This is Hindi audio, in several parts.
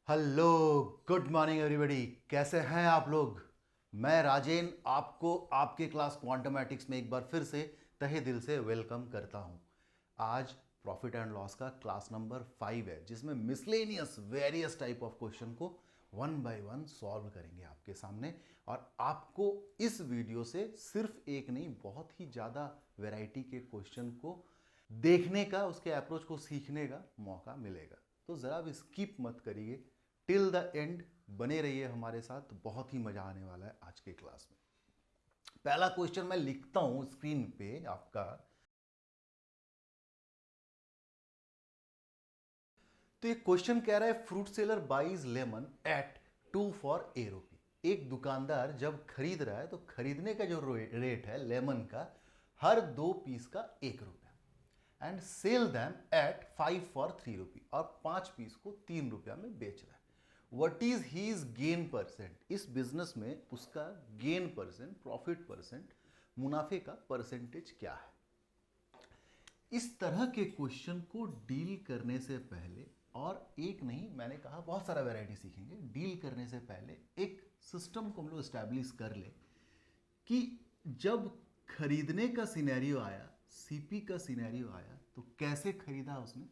Hello, good morning everybody. कैसे हैं आप लोग? मैं राजेन आपको आपके क्लास क्वांटमेटिक्स में एक बार फिर से तहे दिल से वेलकम करता हूं। आज प्रॉफिट एंड लॉस का क्लास नंबर 5 है, जिसमें miscellaneous various type of question को वन बाय वन सॉल्व करेंगे आपके सामने। और आपको इस वीडियो से सिर्फ एक नहीं, बहुत ही ज़्यादा वैरायटी के क्वेश्चन को देखने का, उसके अप्रोच को सीखने का मौका मिलेगा। तो ज़रा भी स्किप मत करिए, टिल द एंड बने रहिए हमारे साथ। बहुत ही मजा आने वाला है आज के क्लास में। पहला क्वेश्चन मैं लिखता हूं स्क्रीन पे आपका। तो ये क्वेश्चन कह रहा है, fruit seller buys lemon at 2 for a rupee. एक दुकानदार जब खरीद रहा है तो खरीदने का जो रेट है लेमन का, हर 2 पीस का 1 रुपया, and sell them at 5 for 3 rupee, और 5 पीस को 3 रुपया में बेच रहा है। What is his gain percent? इस बिजनेस में उसका गेन परसेंट, प्रॉफिट परसेंट, मुनाफे का परसेंटेज क्या है? इस तरह के क्वेश्चन को डील करने से पहले, और एक नहीं, मैंने कहा बहुत सारा वैरायटी सीखेंगे, डील करने से पहले एक सिस्टम को हम लोग स्टैब्लिश कर ले कि जब खरीदने का सिनेरियो आया, सीपी का सिनेरियो आया, तो कैसे खरीदा उसने?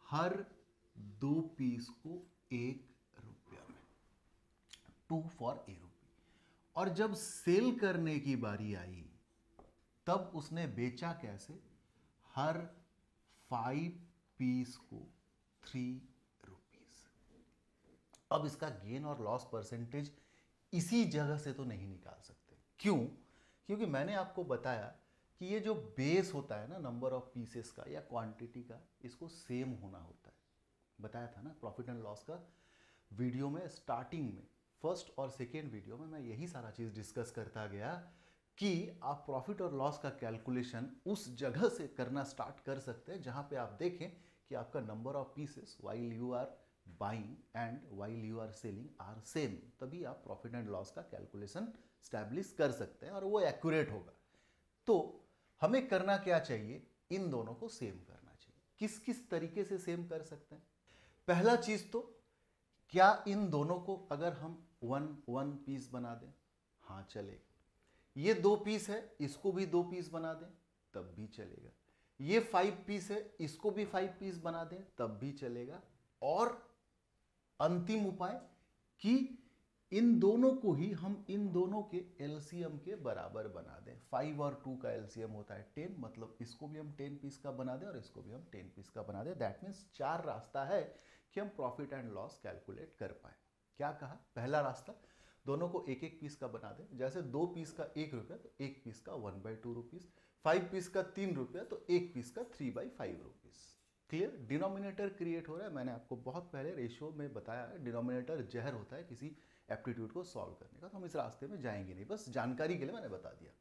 हर 2 पीस को 1 रुपया में, 2 फॉर ए रुपी। और जब सेल करने की बारी आई, तब उसने बेचा कैसे? हर 5 पीस को 3 रुपीज। अब इसका गेन और लॉस परसेंटेज इसी जगह से तो नहीं निकाल सकते। क्यों? क्योंकि मैंने आपको बताया कि ये जो बेस होता है ना, नंबर ऑफ पीसेस का या क्वांटिटी का, इसको सेम होना होता है। बताया था ना प्रॉफिट एंड लॉस का वीडियो में, स्टार्टिंग में, फर्स्ट और सेकेंड वीडियो में मैं यही सारा चीज़ डिस्कस करता गया कि आप प्रॉफिट और लॉस का कैलकुलेशन उस जगह से करना स्टार्ट कर सकते हैं जहां पे आप देखें कि आपका number of pieces while you are buying and while you are selling are same. तभी आप प्रॉफिट एंड लॉस का कैलकुलेशन स्टैब्लिश कर सकते हैं और वो एक्यूरेट होगा। तो हमें करना क्या चाहिए? इन दोनों को सेम करना चाहिए। किस किस तरीके से सेम कर सकते हैं? पहला चीज तो, क्या इन दोनों को अगर हम वन वन पीस बना दें? हाँ, चलेगा। ये 2 पीस है, इसको भी 2 पीस बना दें, तब भी चलेगा। ये 5 पीस है, इसको भी 5 पीस बना दें, तब भी चलेगा। और अंतिम उपाय कि इन दोनों को ही हम इन दोनों के एलसीएम के बराबर बना दें। 5 और 2 का एलसीएम होता है 10, मतलब इसको भी हम 10 पीस का बना दें और इसको भी हम 10 पीस का बना दें। दैट मीन्स 4 रास्ता है कि हम प्रॉफिट एंड लॉस कैलकुलेट कर पाए। क्या कहा? पहला रास्ता, दोनों को एक एक पीस का बना दें। जैसे 2 पीस का 1 रुपया तो 1 पीस का 1/2 रुपीज, 5 पीस का 3 रुपया तो 1 पीस का 3/5 रुपीज। क्लियर? डिनोमिनेटर क्रिएट हो रहा है। मैंने आपको बहुत पहले रेशियो में बताया है, डिनोमिनेटर जहर होता है किसी एप्टीट्यूड को सॉल्व करने का। तो हम इस रास्ते में जाएंगे नहीं, बस जानकारी के लिए मैंने बता दिया।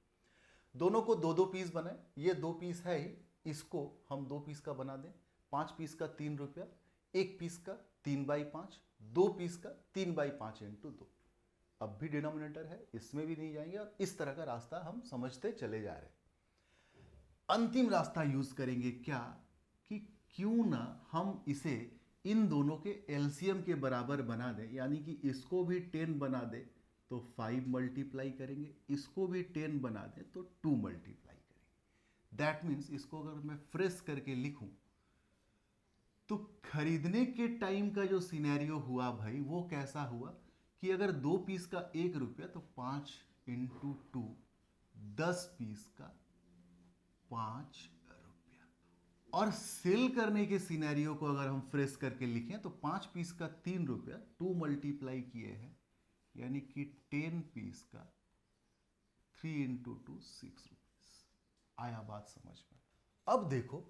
दोनों को 2 2 पीस बनाए। ये 2 पीस है ही, इसको हम 2 पीस का बना दें। 5 पीस का 3 रुपया, 1 पीस का 3/5, 2 पीस का 3/5 इंटू 2। अब भी डिनोमिनेटर है, इसमें भी नहीं जाएंगे, और इस तरह का रास्ता हम समझते चले जा रहे हैं। अंतिम रास्ता यूज करेंगे क्या? कि क्यों ना हम इसे इन दोनों के एलसीएम के बराबर बना दें, यानी कि इसको भी 10 बना दें तो 5 मल्टीप्लाई करेंगे, इसको भी 10 बना दें तो 2 मल्टीप्लाई करेंगे। दैट मीन्स इसको अगर मैं फ्रेश करके लिखूं, तो खरीदने के टाइम का जो सिनेरियो हुआ भाई, वो कैसा हुआ कि अगर 2 पीस का 1 रुपया तो 5 इंटू 2, 10 पीस का 5 रुपया। और सेल करने के सिनेरियो को अगर हम फ्रेश करके लिखें तो 5 पीस का 3 रुपया, 2 मल्टीप्लाई किए हैं, यानी कि 10 पीस का 3 इंटू 2, 6 रुपीज। आया बात समझ में? अब देखो,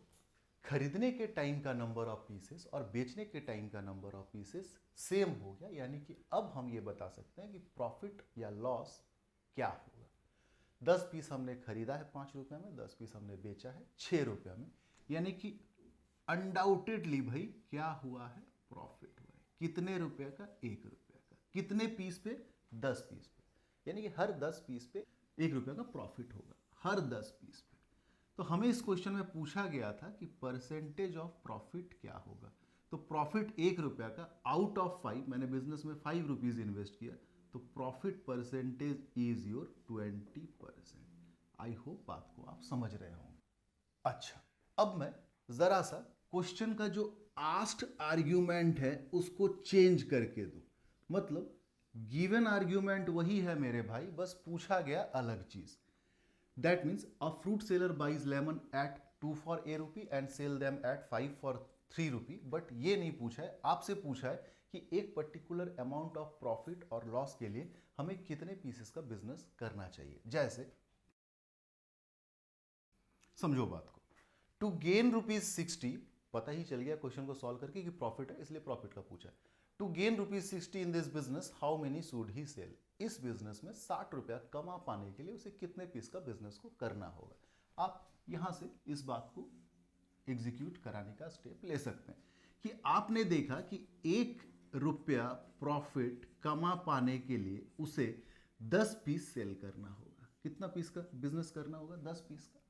खरीदने के टाइम का नंबर ऑफ पीसेस और बेचने के टाइम का नंबर ऑफ पीसेस सेम हो गया, यानी कि अब हम ये बता सकते हैं कि प्रॉफिट या लॉस क्या होगा। 10 पीस हमने खरीदा है 5 रुपये में, 10 पीस हमने बेचा है 6 रुपया में, यानी कि अनडाउटेडली भाई क्या हुआ है? प्रॉफिट हुआ है। कितने रुपए का? 1 रुपया का। कितने पीस पे? 10 पीस पे, यानी कि हर 10 पीस पे 1 रुपया का प्रॉफिट होगा, हर 10 पीस पे। तो हमें इस क्वेश्चन में पूछा गया था कि परसेंटेज ऑफ प्रॉफिट क्या होगा। तो प्रॉफिट 1 रुपया का आउट ऑफ 5, मैंने बिजनेस में 5 रुपीज इन्वेस्ट किया, तो profit percentage is your 20%। I hope बात को आप समझ रहे होंगे। अच्छा, अब मैं जरा सा क्वेश्चन का जो आस्क्ड आर्ग्यूमेंट है उसको चेंज करके दूं। मतलब गिवन आर्ग्यूमेंट वही है मेरे भाई, बस पूछा गया अलग चीज। That means a fruit seller buys lemon at 2 for a rupee and sell them at 5 for 3 rupee। But ये नहीं पूछा है, आपसे पूछा है कि एक पर्टिकुलर अमाउंट ऑफ प्रॉफिट और लॉस के लिए हमें कितने पीसेस का बिजनेस करना चाहिए। जैसे समझो बात को, टू गेन ₹60, पता ही चल गया क्वेश्चन को सॉल्व करके कि प्रॉफिट है, इसलिए प्रॉफिट का पूछा है। To gain ₹60 in this business how many should he sell. इस बिजनेस में 60 रुपया कमा पाने के लिए उसे कितने पीस का बिजनेस को करना होगा। आप यहां से इस बात को एग्जीक्यूट कराने का स्टेप ले सकते हैं कि आपने देखा कि 1 रुपया प्रॉफिट कमा पाने के लिए उसे 10 पीस सेल करना होगा। कितना पीस का बिजनेस करना होगा? 10 पीस का।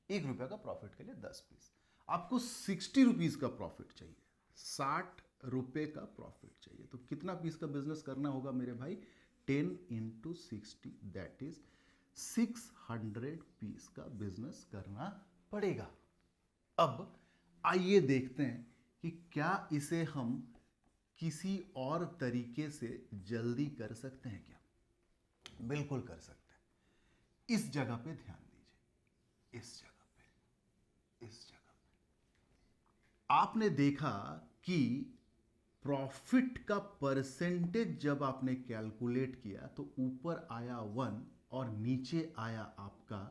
1 रुपया का प्रॉफिट के लिए 10 पीस। आपको 60 रुपीज का प्रॉफिट चाहिए, 60 रुपए का प्रॉफिट चाहिए, तो कितना पीस का बिजनेस करना होगा मेरे भाई? 10 इंटू 60, दैट इज 600 पीस का बिजनेस करना पड़ेगा। अब आइए देखते हैं कि क्या इसे हम किसी और तरीके से जल्दी कर सकते हैं क्या? बिल्कुल कर सकते हैं। इस जगह पे ध्यान दीजिए, इस जगह पे आपने देखा कि प्रॉफिट का परसेंटेज जब आपने कैलकुलेट किया तो ऊपर आया 1 और नीचे आया आपका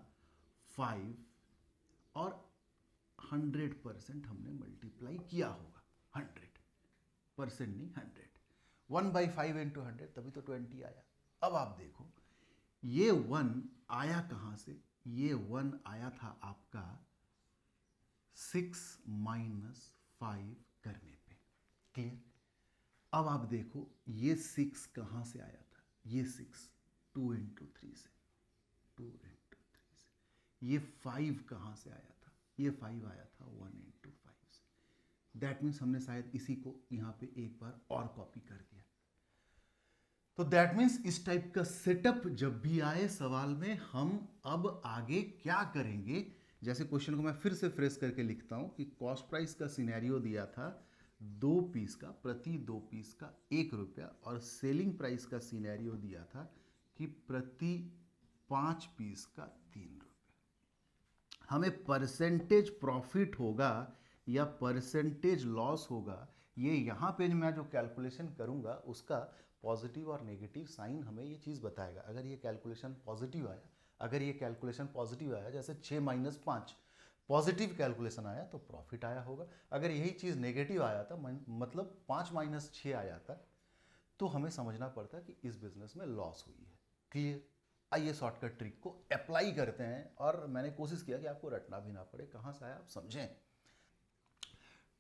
5 और 100% हमने मल्टीप्लाई किया होगा। 100% नहीं, 100, 1/5 इंटू 100, तभी तो 20 आया। अब आप देखो ये 1 आया कहां से? ये 1 आया था आपका 6 माइनस 5 करने पे। क्लियर? अब आप देखो ये 6 कहां से आया था? ये 6 2 इंटू 3 से, 2 इंटू 3 से। ये 5 कहां से आया था? ये 5 आया था 1 इंटू 5 से। दैट मीन्स हमने शायद इसी को यहां पे एक बार और कॉपी कर दिया। तो दैट मीन्स इस टाइप का सेटअप जब भी आए सवाल में, हम अब आगे क्या करेंगे? जैसे क्वेश्चन को मैं फिर से फ्रेश करके लिखता हूं कि कॉस्ट प्राइस का सिनेरियो दिया था 2 पीस का, प्रति 2 पीस का 1 रुपया, और सेलिंग प्राइस का सिनेरियो दिया था कि प्रति 5 पीस का 3 रुपया। हमें परसेंटेज प्रॉफिट होगा या परसेंटेज लॉस होगा, ये यहाँ पे मैं जो कैलकुलेशन करूँगा उसका पॉजिटिव और नेगेटिव साइन हमें ये चीज़ बताएगा। अगर ये कैलकुलेशन पॉजिटिव आया, अगर ये कैलकुलेशन पॉजिटिव आया, जैसे 6 माइनस 5 पॉजिटिव कैलकुलेशन आया तो प्रॉफिट आया होगा। अगर यही चीज़ नेगेटिव आया था, मतलब 5 माइनस 6 आया था, तो हमें समझना पड़ता कि इस बिजनेस में लॉस हुई है। क्लियर? आइए शॉर्टकट ट्रिक को अप्लाई करते हैं, और मैंने कोशिश किया कि आपको रटना भी ना पड़े, कहाँ से आया आप समझें।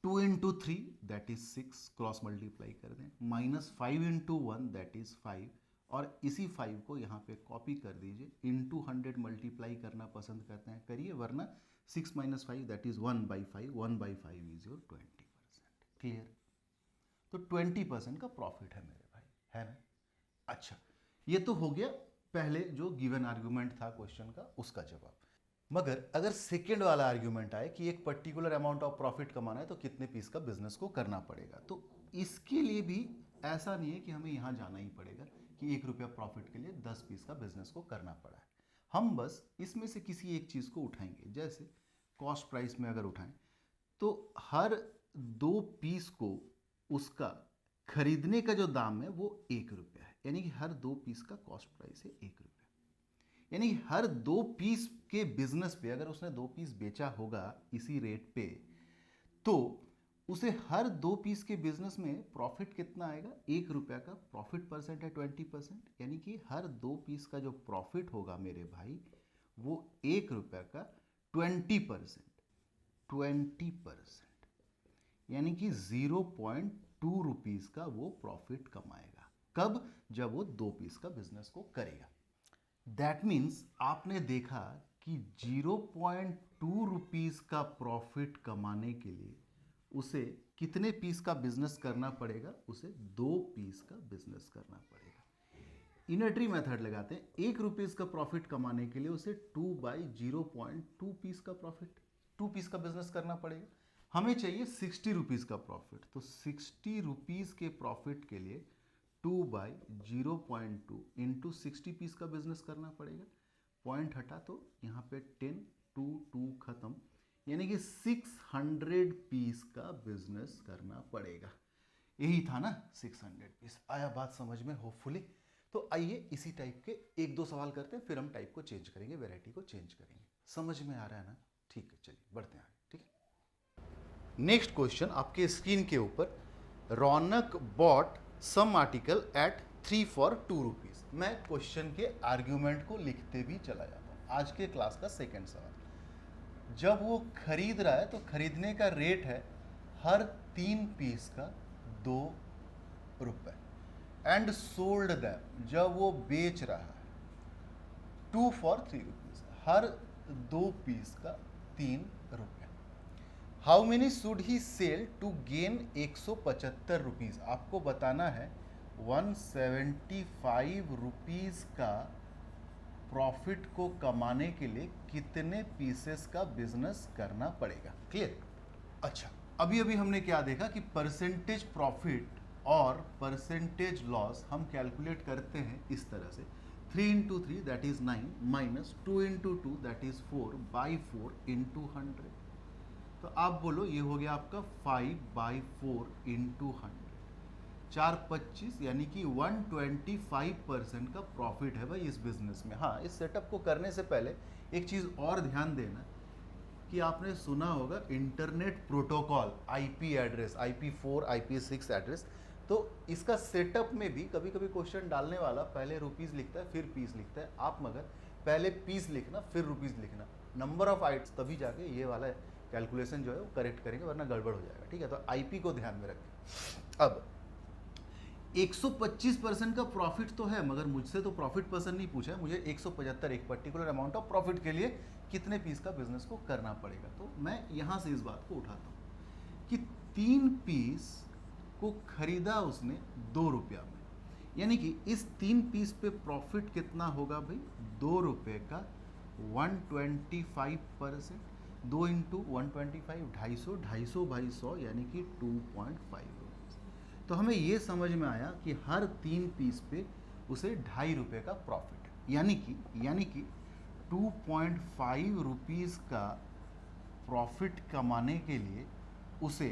2 into 3 that is 6, cross multiply कर दें, माइनस 5 इंटू 1 दैट इज 5, और इसी 5 को यहाँ पे कॉपी कर दीजिए। इंटू 100 मल्टीप्लाई करना पसंद करते हैं करिए, वरना 6 minus 5 that is 1/5, 1/5 is your 20%। Clear? तो 20% का प्रॉफिट है मेरे भाई, है ना? अच्छा, ये तो हो गया पहले जो गिवन आर्गुमेंट था क्वेश्चन का, उसका जवाब। मगर अगर सेकेंड वाला आर्ग्यूमेंट आए कि एक पर्टिकुलर अमाउंट ऑफ प्रॉफिट कमाना है तो कितने पीस का बिजनेस को करना पड़ेगा, तो इसके लिए भी ऐसा नहीं है कि हमें यहाँ जाना ही पड़ेगा कि 1 रुपया प्रॉफिट के लिए 10 पीस का बिजनेस को करना पड़ा है। हम बस इसमें से किसी एक चीज़ को उठाएंगे। जैसे कॉस्ट प्राइस में अगर उठाएं तो हर 2 पीस को उसका खरीदने का जो दाम है वो 1 रुपया है, यानी कि हर 2 पीस का कॉस्ट प्राइस है 1 रुपया। यानी हर 2 पीस के बिजनेस पे अगर उसने 2 पीस बेचा होगा इसी रेट पे, तो उसे हर 2 पीस के बिजनेस में प्रॉफिट कितना आएगा? 1 रुपया का प्रॉफिट परसेंट है 20%, यानी कि हर 2 पीस का जो प्रॉफिट होगा मेरे भाई वो 1 रुपया का 20%, 20%, यानी कि 0.2 रुपीस का वो प्रॉफिट कमाएगा। कब? जब वो 2 पीस का बिजनेस को करेगा। दैट मीन्स आपने देखा कि 0.2 रुपीस का प्रॉफिट कमाने के लिए उसे कितने पीस का बिजनेस करना पड़ेगा? उसे 2 पीस का बिजनेस करना पड़ेगा। इनर्ट्री मेथड लगाते हैं। 1 रुपीज़ का प्रॉफिट कमाने के लिए उसे 2/0.2 पीस का प्रॉफिट, 2 पीस का बिजनेस करना पड़ेगा। हमें चाहिए 60 रुपीज़ का प्रॉफिट, तो 60 रुपीज़ के प्रॉफिट के लिए 2/0.2 इंटू 60 पीस का बिजनेस करना पड़ेगा। पॉइंट हटा तो यहाँ पे 10, 2 खत्म, यानी कि 600 पीस का बिजनेस करना पड़ेगा। यही था ना 600 पीस। आया बात समझ में होपफुली? तो आइए इसी टाइप के 1-2 सवाल करते हैं, फिर हम टाइप को चेंज करेंगे, वैरायटी को चेंज करेंगे। समझ में आ रहा है ना? ठीक है, चलिए बढ़ते हैं आगे। ठीक है, नेक्स्ट क्वेश्चन आपके स्क्रीन के ऊपर। Raunak bought some article at 3 for 2 rupees. मैं क्वेश्चन के आर्ग्यूमेंट को लिखते भी चला जाता हूँ। आज के क्लास का सेकेंड सवाल, जब वो खरीद रहा है तो खरीदने का रेट है हर 3 पीस का 2 रुपये, एंड सोल्ड दैम, जब वो बेच रहा है 2 for 3 रुपीज़, हर 2 पीस का 3 रुपये। How many should he sell to gain 175 rupees. आपको बताना है 175 रुपीज़ का प्रॉफिट को कमाने के लिए कितने पीसेस का बिजनेस करना पड़ेगा। क्लियर? अच्छा, अभी अभी हमने क्या देखा कि परसेंटेज प्रॉफिट और परसेंटेज लॉस हम कैलकुलेट करते हैं इस तरह से, 3 into 3 that is 9 minus 2 into 2 that is 4/4 into 100। तो आप बोलो ये हो गया आपका 5/4 into 100, 4/25, यानी कि 125% का प्रॉफिट है भाई इस बिजनेस में। हाँ, इस सेटअप को करने से पहले एक चीज़ और ध्यान देना कि आपने सुना होगा internet protocol, IP address, IP4 IP6 address. तो इसका सेटअप में भी कभी कभी क्वेश्चन डालने वाला पहले रुपीज़ लिखता है फिर पीस लिखता है। आप मगर पहले पीस लिखना फिर रुपीज़ लिखना, नंबर ऑफ आइट्स, तभी जाके ये वाला कैलकुलेशन जो है वो करेक्ट करेंगे, वरना गड़बड़ हो जाएगा। ठीक है, तो आईपी को ध्यान में रखें। अब 125% का प्रॉफिट तो है, मगर मुझसे तो प्रॉफिट पर्सन नहीं पूछा है, मुझे 175 एक पर्टिकुलर अमाउंट ऑफ प्रॉफिट के लिए कितने पीस का बिजनेस को करना पड़ेगा। तो मैं यहाँ से इस बात को उठाता हूँ कि 3 पीस को खरीदा उसने 2 रुपया में, यानी कि इस 3 पीस पे प्रॉफिट कितना होगा भाई? 2 रुपये का 125%, 2 into 125, 250, 250/100, यानी कि 2.5 रुपीज़। तो हमें ये समझ में आया कि हर 3 पीस पे उसे 2.5 रुपये का प्रॉफिट है, यानी कि 2.5 रुपीज़ का प्रॉफिट कमाने के लिए उसे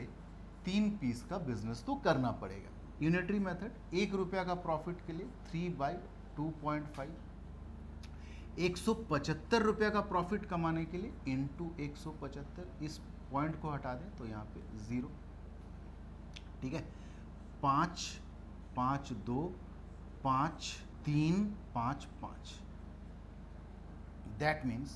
3 पीस का बिजनेस तो करना पड़ेगा। यूनिटरी मेथड, 1 रुपया का प्रॉफिट के लिए 3/2.5, 175 रुपये का प्रॉफिट कमाने के लिए इंटू 175, इस पॉइंट को हटा दें तो यहाँ पे 0। ठीक है, 5, 5, 2, 5, 3, 5, 5, दैट मीन्स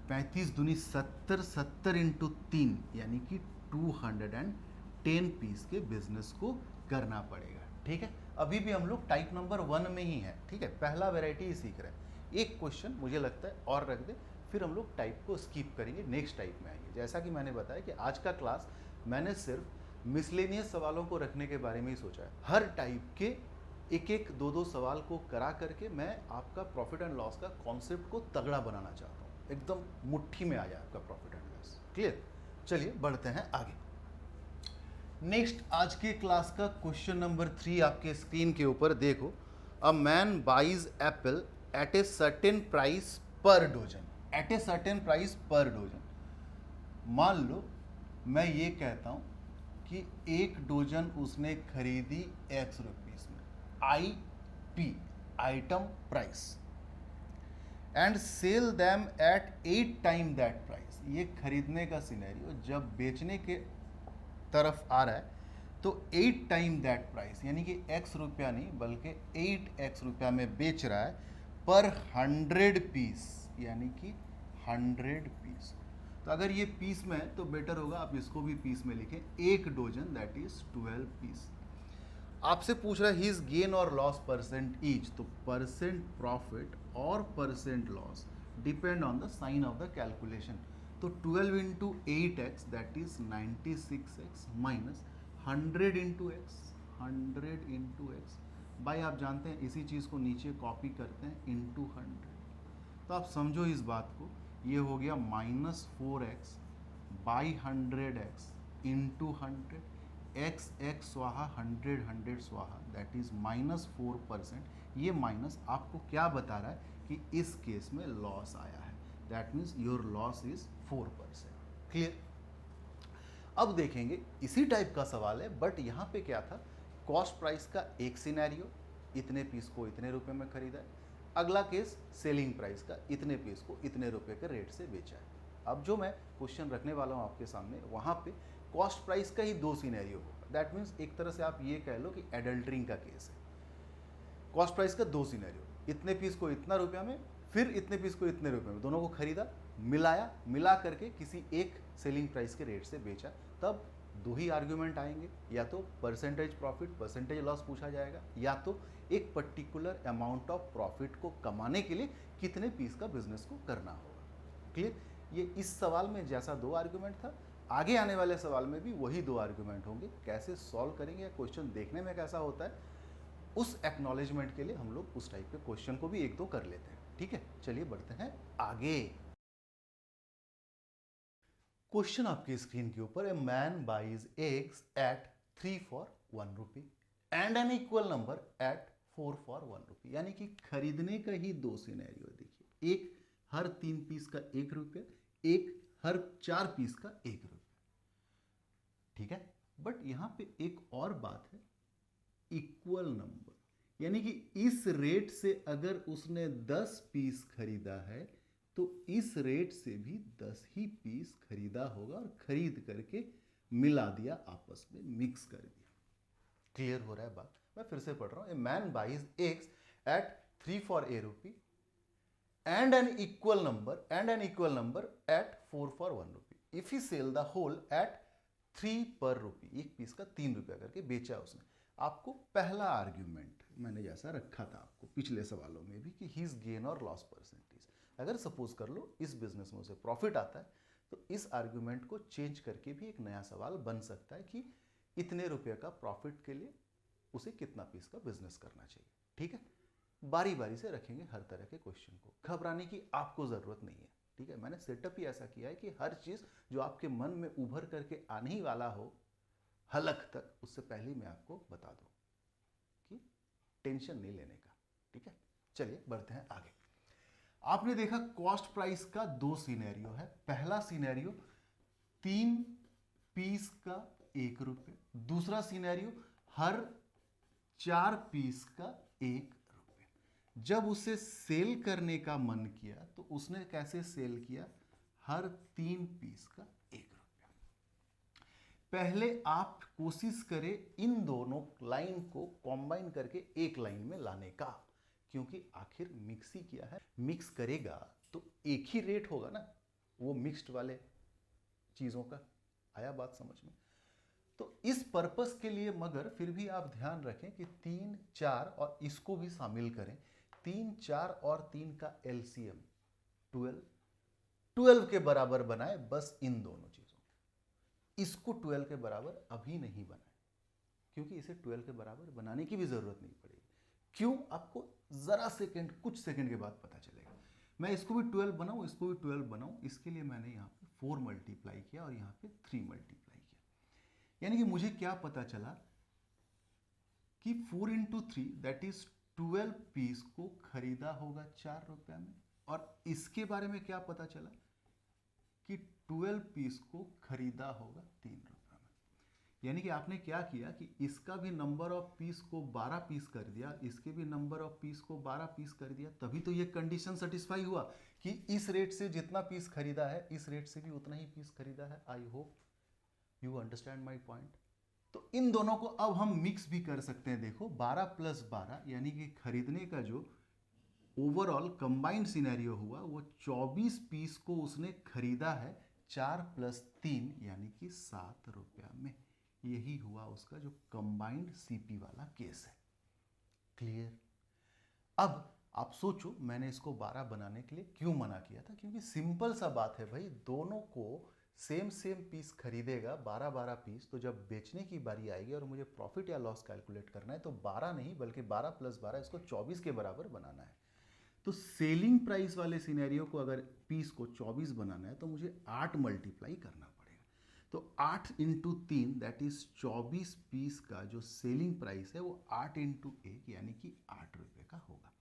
35 दूनी 70, 70 इंटू 3, यानी कि 210 पीस के बिजनेस को करना पड़ेगा। ठीक है, अभी भी हम लोग टाइप नंबर 1 में ही है। ठीक है, पहला वेराइटी ही सीख रहे हैं। एक क्वेश्चन मुझे लगता है और रख दे, फिर हम लोग टाइप को स्किप करेंगे, नेक्स्ट टाइप में आएंगे। जैसा कि मैंने बताया कि आज का क्लास मैंने सिर्फ मिसलेनियस सवालों को रखने के बारे में ही सोचा है। हर टाइप के एक 2 सवाल को करा करके मैं आपका प्रॉफिट एंड लॉस का कॉन्सेप्ट को तगड़ा बनाना चाहता हूँ, एकदम मुट्ठी में आ जाए आपका प्रॉफिट एंड लॉस। क्लियर? चलिए बढ़ते हैं आगे। नेक्स्ट आज के क्लास का क्वेश्चन नंबर 3 आपके स्क्रीन के ऊपर देखो। A man buys apple at a certain price per dozen, at a certain price per dozen. मान लो मैं ये कहता हूँ कि 1 डोजन उसने खरीदी X रुपीज़ में, IP, item price, and sell them at 8 time that price. ये खरीदने का सिनेरियो, जब बेचने के तरफ आ रहा है तो 8 टाइम दैट प्राइस, यानी कि X रुपया नहीं बल्कि 8X रुपया में बेच रहा है पर 100 पीस, यानी कि 100 पीस। तो अगर ये पीस में है तो बेटर होगा आप इसको भी पीस में लिखें, 1 डोजन दैट इज 12 पीस। आपसे पूछ रहा है हिज गेन और लॉस परसेंट ईच, तो परसेंट प्रॉफिट और percent loss depend on the sign of the calculation. तो 12 into 8x that is 96x minus 100 into x, 100 into x भाई आप जानते हैं इसी चीज़ को नीचे कॉपी करते हैं इंटू 100। तो आप समझो इस बात को, ये हो गया -4x by 100x into 100, x x स्वाहा 100 100 स्वाहा दैट इज -4%। ये माइनस आपको क्या बता रहा है कि इस केस में लॉस आया है, that means your loss is 4%। Clear. अब देखेंगे इसी टाइप का सवाल है बट यहाँ पे क्या था, कॉस्ट प्राइस का एक सिनेरियो, इतने पीस को इतने रुपए में खरीदा है, अगला केस सेलिंग प्राइस का, इतने पीस को इतने रुपए के रेट से बेचा है। अब जो मैं क्वेश्चन रखने वाला हूँ आपके सामने, वहाँ पे कॉस्ट प्राइस का ही दो सिनेरियो होगा, दैट मीन्स एक तरह से आप ये कह लो कि एडल्टरिंग का केस है। कॉस्ट प्राइस का दो सिनेरियो, इतने पीस को इतना रुपया में, फिर इतने पीस को इतने रुपये में, दोनों को खरीदा, मिलाया, मिला करके किसी एक सेलिंग प्राइस के रेट से बेचा। तब दो ही आर्ग्यूमेंट आएंगे, या तो परसेंटेज प्रॉफिट परसेंटेज लॉस पूछा जाएगा, या तो एक पर्टिकुलर अमाउंट ऑफ प्रॉफिट को कमाने के लिए कितने पीस का बिजनेस को करना होगा। क्लियर। ये इस सवाल में जैसा दो आर्ग्यूमेंट था, आगे आने वाले सवाल में भी वही दो आर्ग्यूमेंट होंगे। कैसे सॉल्व करेंगे या क्वेश्चन देखने में कैसा होता है, उस एक्नॉलेजमेंट के लिए हम लोग उस टाइप के क्वेश्चन को भी एक दो कर लेते हैं। ठीक है, चलिए बढ़ते हैं आगे। क्वेश्चन आपकी स्क्रीन के ऊपर, a man buys eggs at 3 for 1 rupee and an equal number at 4 for 1 rupee. यानी कि खरीदने का ही दो सिनेरियो है। देखिए, एक हर 3 पीस का 1 रुपया, एक हर 4 पीस का 1 रुपया। ठीक है, बट यहां पे एक और बात है, इक्वल नंबर, यानी कि इस रेट से अगर उसने 10 पीस खरीदा है तो इस रेट से भी 10 ही पीस खरीदा होगा, और खरीद करके मिला दिया, आपस में मिक्स कर दिया। क्लियर हो रहा है बात। मैं फिर से पढ़ रहा हूं, a man buys eggs at 3 for a rupee and an equal number at 4 for 1 rupee. If he sell the whole at 3 per रुपी, एक पीस का 3 रुपया करके बेचा उसने। आपको पहला आर्ग्यूमेंट मैंने जैसा रखा था आपको पिछले सवालों में भी, कि हिज गेन और लॉस परसेंटेज, अगर सपोज कर लो इस बिजनेस में उसे प्रॉफिट आता है, तो इस आर्ग्यूमेंट को चेंज करके भी एक नया सवाल बन सकता है कि इतने रुपये का प्रॉफिट के लिए उसे कितना पीस का बिजनेस करना चाहिए। ठीक है, बारी बारी से रखेंगे हर तरह के क्वेश्चन को, घबराने की आपको जरूरत नहीं है। ठीक है, मैंने सेटअप ही ऐसा किया है कि हर चीज जो आपके मन में उभर करके आने ही वाला हो हलक तक, उससे पहले मैं आपको बता दूं कि टेंशन नहीं लेने का। ठीक है, चलिए बढ़ते हैं आगे। आपने देखा कॉस्ट प्राइस का दो सिनेरियो है। पहला सिनेरियो 3 पीस का 1 रुपये, दूसरा सिनेरियो हर 4 पीस का 1 रुपये। जब उसे सेल करने का मन किया तो उसने कैसे सेल किया, हर 3 पीस का 1 रुपया। पहले आप कोशिश करें इन दोनों लाइन को कॉम्बाइन करके एक लाइन में लाने का, क्योंकि आखिर मिक्स ही किया है। मिक्स करेगा तो एक ही रेट होगा ना, वो मिक्स्ड वाले चीजों का। आया बात समझ में। तो इस पर्पस के लिए मगर फिर भी आप ध्यान रखें कि 3 4 और इसको भी शामिल करें। 3 4 और 3 का एलसीएम 12 के बराबर बनाए, बस इन दोनों चीजों। इसको 12 के बराबर अभी नहीं बनाए, क्योंकि इसे 12 के बराबर बनाने की भी जरूरत नहीं पड़ेगी। क्यों, आपको जरा सेकंड, कुछ सेकंड के बाद पता चलेगा। मैं इसको भी 12 बनाऊं, इसको भी 12 बनाऊं, इसके लिए मैंने यहाँ पे 4 मल्टीप्लाई किया और यहाँ पे 3 मल्टीप्लाई किया। यानी कि मुझे क्या पता चला कि 4 इंटू 3 दैट इज 12 पीस को खरीदा होगा 4 रुपया में, और इसके बारे में क्या पता चला कि 12 पीस को खरीदा होगा 3 रुपया में। यानी कि आपने क्या किया कि इसका भी नंबर ऑफ पीस को 12 पीस कर दिया, इसके भी नंबर ऑफ पीस को 12 पीस कर दिया, तभी तो ये कंडीशन सेटिस्फाई हुआ कि इस रेट से जितना पीस खरीदा है इस रेट से भी उतना ही पीस खरीदा है। I hope you understand my point. तो इन दोनों को अब हम मिक्स भी कर सकते हैं। देखो 12 + 12 यानी कि खरीदने का जो ओवरऑल कंबाइंड सिनेरियो हुआ वो 24 पीस को उसने खरीदा है 4 + 3 यानी कि 7 रुपया में। यही हुआ उसका जो कंबाइंड सीपी वाला केस है। क्लियर। अब आप सोचो मैंने इसको 12 बनाने के लिए क्यों मना किया था, क्योंकि सिंपल सा बात है भाई, दोनों को सेम सेम पीस खरीदेगा 12-12 पीस, तो जब बेचने की बारी आएगी और मुझे प्रॉफिट या लॉस कैलकुलेट करना है तो 12 नहीं बल्कि 12 + 12 इसको 24 के बराबर बनाना है। तो सेलिंग प्राइस वाले सिनेरियो को अगर पीस को 24 बनाना है तो मुझे 8 मल्टीप्लाई करना पड़ेगा। तो 8 × 3 दैट इज 24 पीस का जो सेलिंग प्राइस है वो 8 × 1 यानी कि 8 रुपये का होगा।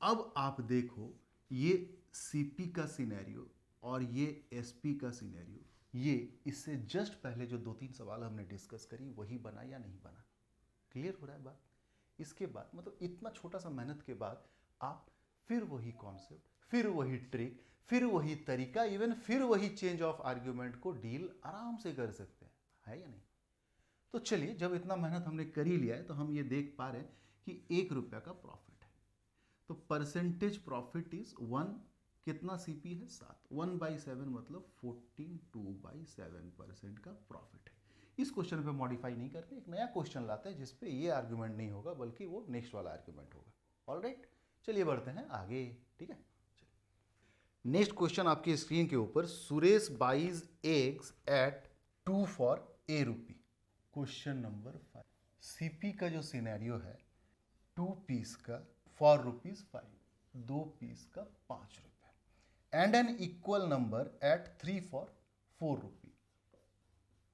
अब आप देखो ये सीपी का सिनेरियो और ये एसपी का सिनेरियो, ये इससे जस्ट पहले जो 2-3 सवाल हमने डिस्कस करी वही बना या नहीं बना? क्लियर हो रहा है बात? इसके बाद मतलब इतना छोटा सा मेहनत के बाद आप फिर वही कॉन्सेप्ट, फिर वही ट्रिक, फिर वही तरीका, इवन फिर वही चेंज ऑफ आर्ग्यूमेंट को डील आराम से कर सकते हैं, है या नहीं? तो चलिए, जब इतना मेहनत हमने कर ही लिया है तो हम ये देख पा रहे हैं कि 1 रुपया का प्रॉफिट है, तो परसेंटेज प्रॉफिट इज 1, कितना सीपी है 7, 1/7 मतलब 14/2/7% का प्रॉफिट है। इस क्वेश्चन पे मॉडिफाई नहीं करते, एक नया क्वेश्चन लाते हैं जिसपे ये आर्ग्यूमेंट नहीं होगा बल्कि वो नेक्स्ट वाला आर्ग्यूमेंट होगा। ऑलराइट, चलिए बढ़ते हैं आगे, ठीक है। नेक्स्ट क्वेश्चन आपकी स्क्रीन के ऊपर, Suresh buys eggs at 2 for a rupee. Question number 5, CP का जो सिनेरियो है 2 पीस का फॉर ₹5, 2 पीस का 5 रुपये, and an equal number at 3 for 4 rupee,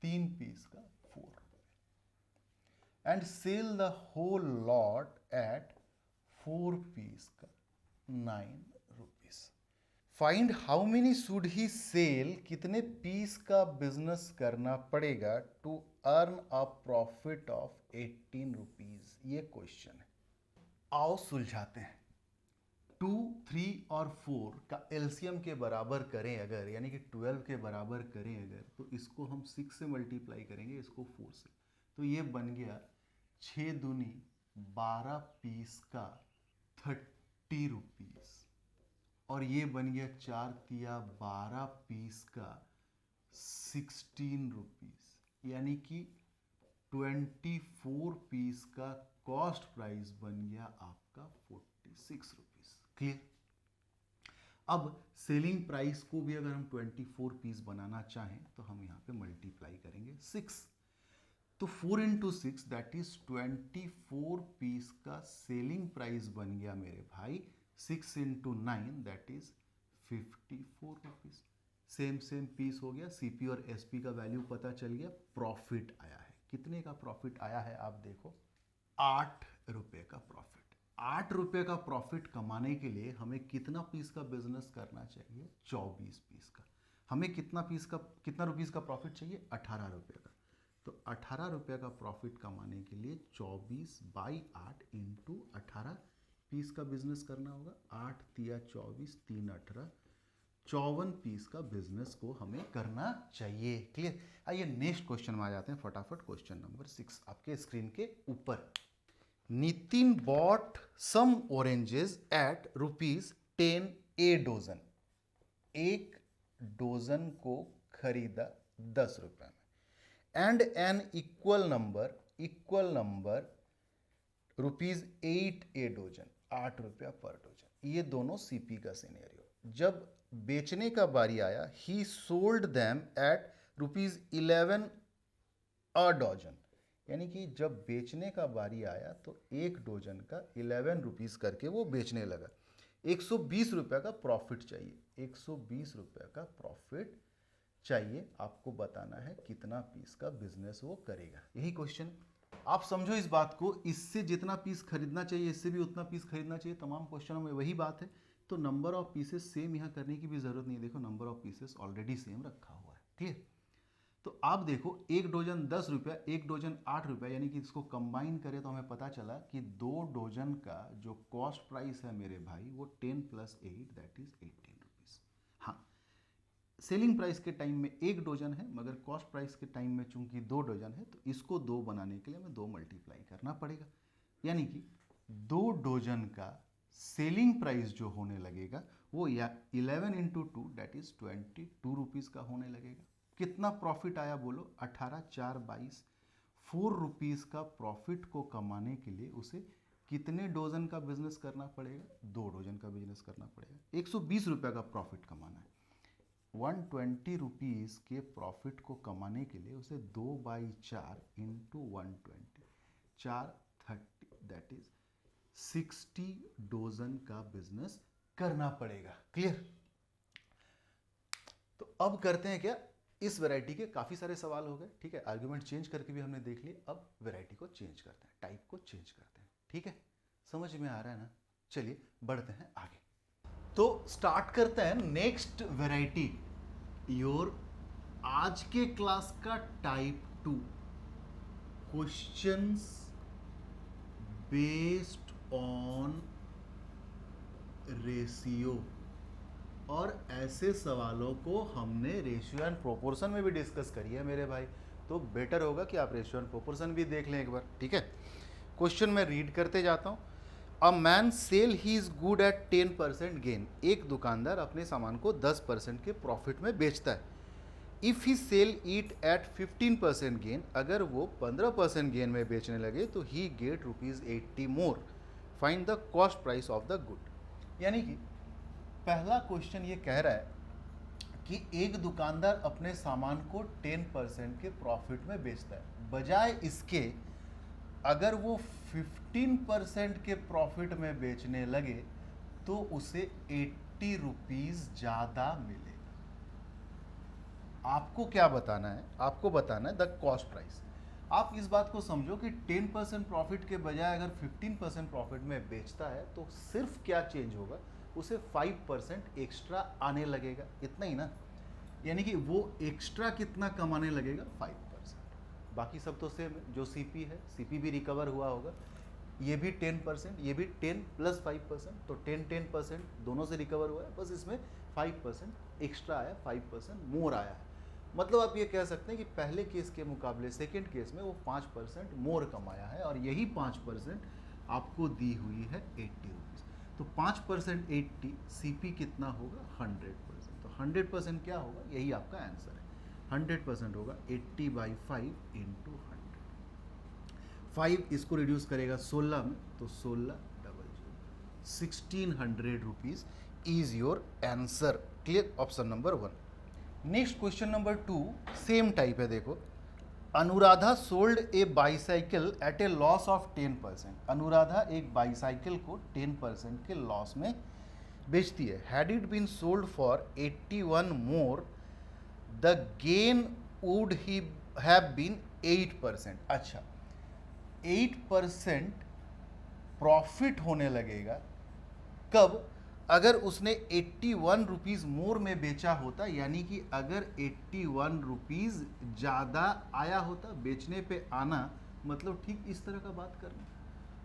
3 piece का 4 रुपये, and sell the whole lot at 4 piece का 9 rupees. Find how many should he sell, कितने पीस का बिजनेस करना पड़ेगा to earn a profit of 18 rupees. ये क्वेश्चन है, आओ सुलझाते हैं। 2, 3 और 4 का एलसीएम के बराबर करें अगर, यानी कि 12 के बराबर करें अगर, तो इसको हम 6 से मल्टीप्लाई करेंगे, इसको 4 से, तो ये बन गया 6 दूनी 12 पीस का 30 रुपीस, और ये बन गया 4 तिया 12 पीस का 16 रुपीस, यानी कि 24 पीस का कॉस्ट प्राइस बन गया आपका 46 रुपीस। क्लियर? अब सेलिंग प्राइस को भी अगर हम 24 पीस बनाना चाहें तो हम यहाँ पे मल्टीप्लाई करेंगे 6, तो 4 × 6 दैट इज 24 पीस का सेलिंग प्राइस बन गया मेरे भाई 6 × 9 that is 54 rupees. Same same piece हो गया, सीपी और एसपी का वैल्यू पता चल गया, प्रॉफिट आया है। कितने का प्रॉफिट आया है आप देखो, 8 रुपये का प्रॉफिट। 8 रुपये का प्रॉफिट कमाने के लिए हमें कितना पीस का बिजनेस करना चाहिए? 24 पीस का। हमें कितना रुपीस का प्रॉफिट चाहिए? 18 रुपये का। तो 18 रुपये का प्रॉफिट कमाने के लिए 24/8 × 18 पीस का बिजनेस करना होगा। 8 तिया 24, 3 18, 54 पीस का बिजनेस को हमें करना चाहिए। क्लियर? आइए नेक्स्ट क्वेश्चन में आ जाते हैं फटाफट। क्वेश्चन नंबर 6 आपके स्क्रीन के ऊपर। Nitin bought some oranges at ₹10 a dozen. 1 dozen को खरीदा 10 रुपये में, and an equal number ₹8 a dozen, 8 रुपया पर डोजन। ये दोनों सीपी का सिनेरियो। जब बेचने का बारी आया, he sold them at ₹11 a dozen, यानी कि जब बेचने का बारी आया तो 1 डोजन का 11 रुपीस करके वो बेचने लगा। 120 रुपये का प्रॉफिट चाहिए, 120 रुपये का प्रॉफिट चाहिए। आपको बताना है कितना पीस का बिजनेस वो करेगा, यही क्वेश्चन। आप समझो इस बात को, इससे जितना पीस खरीदना चाहिए इससे भी उतना पीस खरीदना चाहिए, तमाम क्वेश्चनों में वही बात है। तो नंबर ऑफ पीसेस सेम यहाँ करने की भी जरूरत नहीं है, देखो number of pieces already same रखा हुआ है। क्लियर? तो आप देखो 1 डोजन 10 रुपया, 1 डोजन 8 रुपया, यानी कि इसको कंबाइन करें तो हमें पता चला कि 2 डोजन का जो कॉस्ट प्राइस है मेरे भाई वो 10 + 8 दैट इज 18 रुपीज। हाँ, सेलिंग प्राइस के टाइम में 1 डोजन है, मगर कॉस्ट प्राइस के टाइम में चूंकि 2 डोजन है तो इसको 2 बनाने के लिए हमें 2 मल्टीप्लाई करना पड़ेगा, यानी कि 2 डोजन का सेलिंग प्राइस जो होने लगेगा वो या 11 × 2 दैट इज 22 रुपीज़ का होने लगेगा। कितना प्रॉफिट आया बोलो? 18 4 22, 4 रुपीज़ का प्रॉफिट को कमाने के लिए उसे कितने डोजन का बिजनेस करना पड़ेगा? 2 डोजन का बिजनेस करना पड़ेगा। 120 रुपये का प्रॉफिट कमाना है। 120 रुपीज़ के प्रॉफिट को कमाने के लिए उसे 2/4 इंटू 120, 430, दैट इज 60 डोजन का बिजनेस करना पड़ेगा। क्लियर? तो अब करते हैं क्या, इस वैरायटी के काफ़ी सारे सवाल हो गए, ठीक है, आर्ग्यूमेंट चेंज करके भी हमने देख लिए। अब वैरायटी को चेंज करते हैं, टाइप को चेंज करते हैं, ठीक है, समझ में आ रहा है ना? चलिए बढ़ते हैं आगे। तो स्टार्ट करते हैं नेक्स्ट वैरायटी, योर आज के क्लास का type 2 questions based on ratio. और ऐसे सवालों को हमने रेशियो एंड प्रोपोर्शन में भी डिस्कस करी है मेरे भाई, तो बेटर होगा कि आप रेशियो एंड प्रोपोर्शन भी देख लें एक बार, ठीक है। क्वेश्चन मैं रीड करते जाता हूँ। A man sell he is good at 10% gain. एक दुकानदार अपने सामान को 10% के प्रॉफिट में बेचता है। If he sell it at 15% gain, अगर वो 15% गेन में बेचने लगे तो he get ₹80 more. Find the cost price of the good. यानी कि पहला क्वेश्चन ये कह रहा है कि एक दुकानदार अपने सामान को 10% के प्रॉफिट में बेचता है, बजाय इसके अगर वो 15% के प्रॉफिट में बेचने लगे तो उसे 80 रुपीज़ ज़्यादा मिलेगा। आपको क्या बताना है? आपको बताना है द कॉस्ट प्राइस। आप इस बात को समझो कि 10% प्रॉफिट के बजाय अगर 15% प्रॉफिट में बेचता है तो सिर्फ क्या चेंज होगा, उसे 5% एक्स्ट्रा आने लगेगा, इतना ही ना। यानी कि वो एक्स्ट्रा कितना कमाने लगेगा? 5%। बाकी सब तो सेम है, जो सीपी है, सीपी भी रिकवर हुआ होगा, ये भी 10%, ये भी 10 + 5%, तो 10% दोनों से रिकवर हुआ है, बस इसमें 5% एक्स्ट्रा आया, 5% मोर आया है। मतलब आप ये कह सकते हैं कि पहले केस के मुकाबले सेकेंड केस में वो 5% मोर कमाया है, और यही 5% आपको दी हुई है 80 रुपीज़। तो 5% 80, सीपी कितना होगा? 100%। तो 100% क्या होगा? यही आपका आंसर है। 100% होगा 80/5 इंटू 100। 5 इसको रिड्यूस करेगा 16 में, तो 1600, 1600 rupees is your answer. Clear? Option number 1। Next question number 2 same type है। देखो, Anuradha sold a bicycle at a loss of 10%। Anuradha एक बाईसाइकिल को 10% के लॉस में बेचती है। Had it been sold for 81 more, the gain would he have been 8%। अच्छा, 8% प्रॉफिट होने लगेगा कब? अगर उसने 81 रुपीज़ मोर में बेचा होता, यानी कि अगर 81 रुपीज़ ज़्यादा आया होता। बेचने पे आना मतलब ठीक इस तरह का बात करना।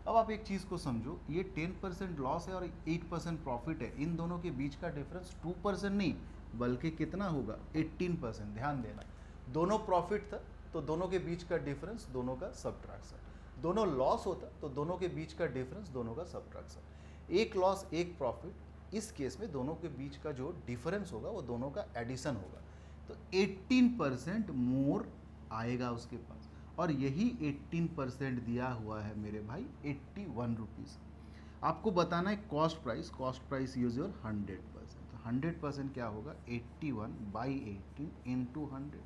अब आप एक चीज़ को समझो, ये 10% लॉस है और 8% प्रॉफिट है, इन दोनों के बीच का डिफरेंस 2% नहीं बल्कि कितना होगा? 18%। ध्यान देना, दोनों प्रॉफिट था तो दोनों के बीच का डिफरेंस दोनों का सब्ट्रैक्शन, दोनों लॉस होता तो दोनों के बीच का डिफरेंस दोनों का सब्ट्रैक्शन। एक लॉस एक प्रॉफिट, इस केस में दोनों के बीच का जो डिफरेंस होगा वो दोनों का एडिशन होगा। तो 18% मोर आएगा उसके पास, और यही 18% दिया हुआ है मेरे भाई 81 रुपीज़। आपको बताना है cost price. Cost price use your 100%। तो 100% क्या होगा? 81/18 इंटू 100।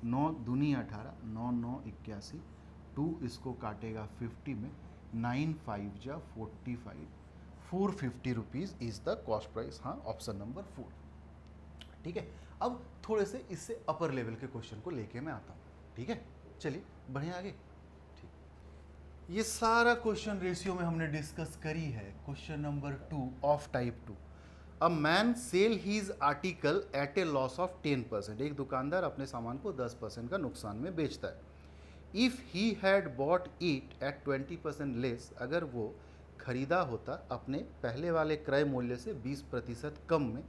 9 दूनी 18, 9 9 81, 2 इसको काटेगा 50 में, 9 5 जा 45, 450 rupees is the cost price. हाँ, ऑप्शन नंबर 4। ठीक है, अब थोड़े से इससे अपर लेवल के क्वेश्चन को लेके मैं आता हूँ, ठीक है। चलिए बढ़िया आगे। ठीक, ये सारा क्वेश्चन रेशियो में हमने डिस्कस करी है। Question number 2 of type 2, a man sell his article at a loss of 10%। एक दुकानदार अपने सामान को 10% का नुकसान में बेचता है। If he had bought it at 20% less, अगर वो खरीदा होता अपने पहले वाले क्रय मूल्य से 20% कम में,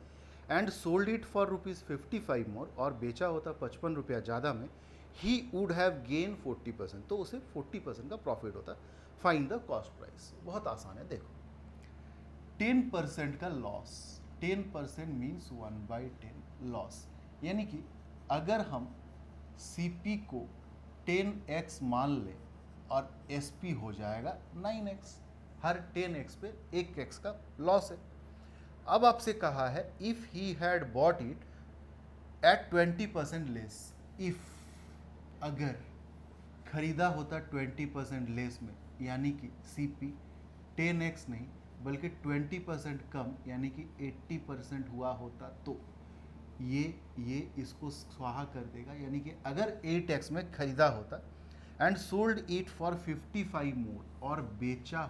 एंड सोल्ड इट फॉर ₹55 मोर, और बेचा होता 55 रुपया ज़्यादा में, ही वुड हैव गेन 40%, तो उसे 40% का प्रॉफिट होता। Find the cost price. बहुत आसान है, देखो 10% का लॉस, 10% मीन्स 1/10 लॉस, यानी कि अगर हम CP को 10x मान लें और SP हो जाएगा 9x, हर 10x पे 1x का लॉस है। अब आपसे कहा है if he had bought it at 20% less, if अगर खरीदा होता 20% लेस में, यानी कि CP 10x नहीं बल्कि 20% कम यानी कि 80% हुआ होता, तो ये इसको स्वाहा कर देगा। यानी कि अगर 8x में खरीदा होता एंड सोल्ड इट फॉर 55 मोर, और बेचा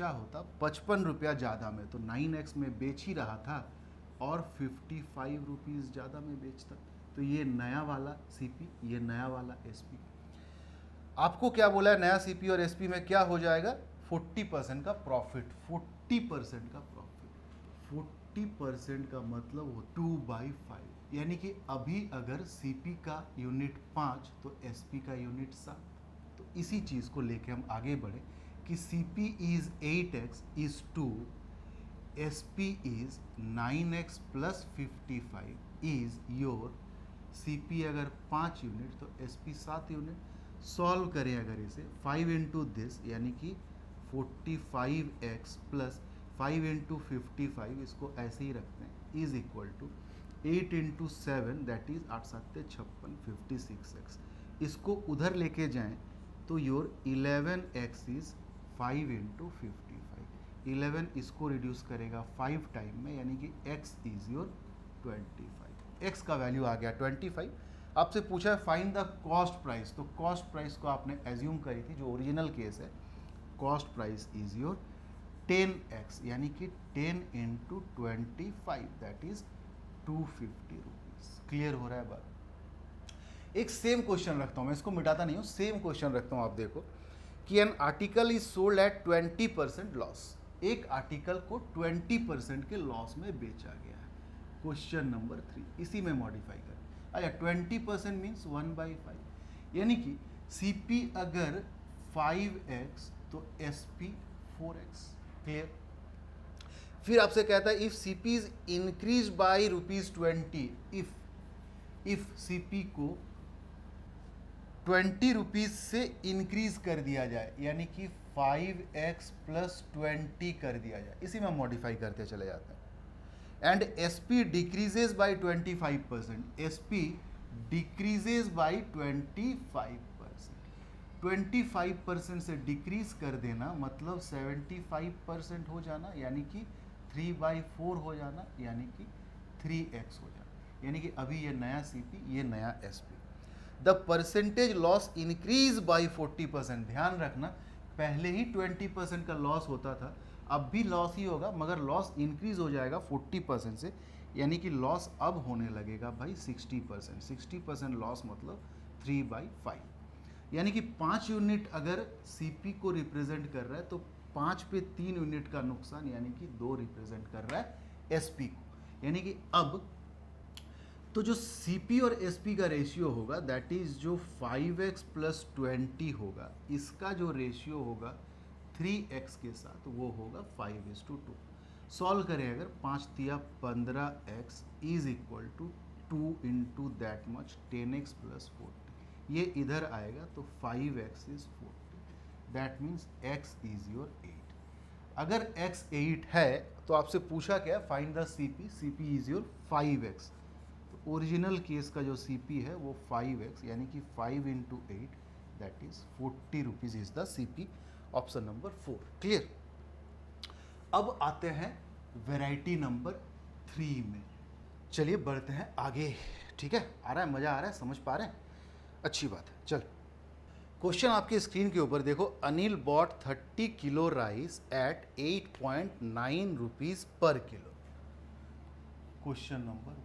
होता 55 रुपया ज़्यादा में, तो 9x में बेच ही रहा था और 55 रुपीज़ ज़्यादा में बेचता, तो ये नया वाला CP, ये नया वाला SP। आपको क्या बोला है, नया CP और SP में क्या हो जाएगा, 40% का प्रॉफिट। 40% का प्रॉफिट, 40% का मतलब हो 2/5, यानी कि अभी अगर CP का यूनिट 5 तो SP का यूनिट 7। तो इसी चीज़ को लेके हम आगे बढ़े कि CP is 8x is 2, SP is 9x plus 55 is your CP अगर 5 यूनिट तो SP 7 यूनिट। सॉल्व करें अगर इसे 5 इंटू दिस यानी कि 45x प्लस 5 इंटू 55, इसको ऐसे ही रखते हैं, is equal to 8 into 7 that is 8 7 56 56x। इसको उधर लेके जाएं तो योर 11x इज 5 इंटू 55। 11 इसको रिड्यूस करेगा 5 टाइम में, यानी कि x इज योर 25। x का वैल्यू आ गया 25। आपसे पूछा है फाइंड द कॉस्ट प्राइस, तो कॉस्ट प्राइस को आपने एज्यूम करी थी जो ओरिजिनल केस है, cost price is your 10x, यानी कि 10 into 25 that is 250 rupees. Clear हो रहा है बात। एक सेम क्वेश्चन रखता हूँ मैं, इसको मिटाता नहीं हूँ, सेम क्वेश्चन रखता हूँ। आप देखो कि an article is sold at 20% loss, एक आर्टिकल को 20% के लॉस में बेचा गया है। क्वेश्चन नंबर 3 इसी में मॉडिफाई करें। अच्छा 20% मीन्स 1/5, यानी कि CP अगर 5x तो SP 4x। क्लियर। फिर आपसे कहता है if CP is increase by ₹20, if CP को 20 रुपीज से इंक्रीज कर दिया जाए, यानी कि 5x प्लस 20 कर दिया जाए, इसी में मॉडिफाई करते चले जाते हैं। And SP decreases by 25%, SP decreases by 25%। 25% से डिक्रीज कर देना मतलब 75% हो जाना, यानी कि 3/4 हो जाना, यानी कि 3x हो जाना। यानी कि अभी ये नया CP, ये नया SP। The percentage loss increase by 40%। ध्यान रखना पहले ही 20% का लॉस होता था, अब भी लॉस ही होगा, मगर लॉस इंक्रीज हो जाएगा 40% से, यानी कि लॉस अब होने लगेगा भाई 60%। 60% लॉस मतलब 3/5, यानी कि 5 यूनिट अगर CP को रिप्रेजेंट कर रहा है तो 5 पे 3 यूनिट का नुकसान, यानी कि 2 रिप्रेजेंट कर रहा है SP को। यानी कि अब तो जो CP और SP का रेशियो होगा दैट इज जो 5x प्लस 20 होगा, इसका जो रेशियो होगा 3x के साथ वो होगा 5:2। सॉल्व करें अगर 5 तिया 15x is equal to 2 into that much 10x plus 40, ये इधर आएगा तो 5x is 40, that means x is your 8। अगर x 8 है तो आपसे पूछा क्या, find the CP, CP is your 5x। तो ओरिजिनल केस का जो CP है वो 5x, यानी कि 5 into 8 that is 40 rupees is the CP। Option number 4। Clear. अब आते हैं वैरायटी नंबर 3 में। चलिए बढ़ते हैं आगे। ठीक है, आ रहा है, मज़ा आ रहा है, समझ पा रहे हैं, अच्छी बात है। चल क्वेश्चन आपकी स्क्रीन के ऊपर देखो। Anil bought 30 kilo rice at 8.9 rupees per kilo. Question number 1,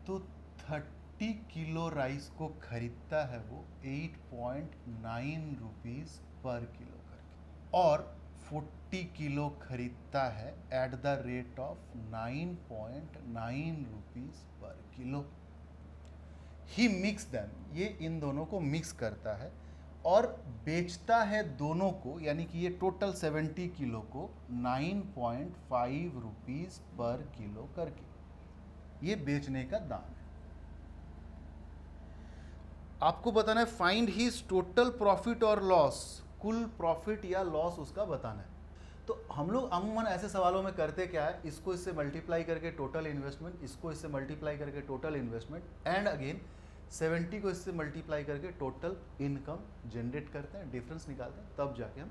तो 30 किलो राइस को खरीदता है वो 8.9 रुपीज पर किलो करके, और 40 किलो खरीदता है at the rate of 9.9 rupees per kilo. He mix them, ये इन दोनों को मिक्स करता है और बेचता है दोनों को, यानी कि ये टोटल 70 किलो को 9.5 रुपीज पर किलो करके, ये बेचने का दाम है। आपको बताना है फाइंड हिज टोटल प्रॉफिट और लॉस। कुल प्रॉफिट या लॉस उसका बताना है। तो हम लोग अमूमन ऐसे सवालों में करते क्या है, इसको इससे मल्टीप्लाई करके टोटल इन्वेस्टमेंट, इसको इससे मल्टीप्लाई करके टोटल इन्वेस्टमेंट एंड अगेन 70 को इससे मल्टीप्लाई करके टोटल इनकम जनरेट करते हैं, डिफरेंस निकालते हैं, तब जाके हम